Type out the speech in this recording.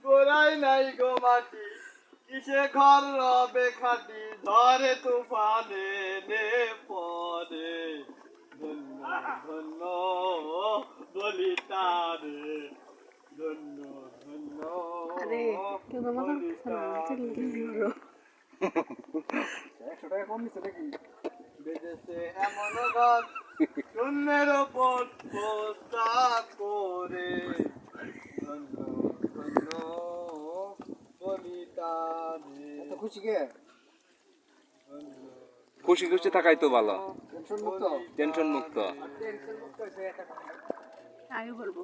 গোড়াই নাই গো মাটি কিসে ঘর রবে খাটি ধরে তুফানে নে পরে ধন্য ধন্য বলিতারে ধন্য ধন্য আরে কেন মাথা খারাপ হচ্ছে? 100 টাকা কম নিচ্ছে নাকি? বেজেছে এমন গান শূন্যের ওপর পোস্তা করে ধন্য ধন্য বলিতারে এত খুশি কে? খুশি খুশি থাকাই তো ভালো, টেনশন মুক্ত। টেনশন মুক্ত। টেনশন মুক্ত হয়েছে একা। আগে বলবো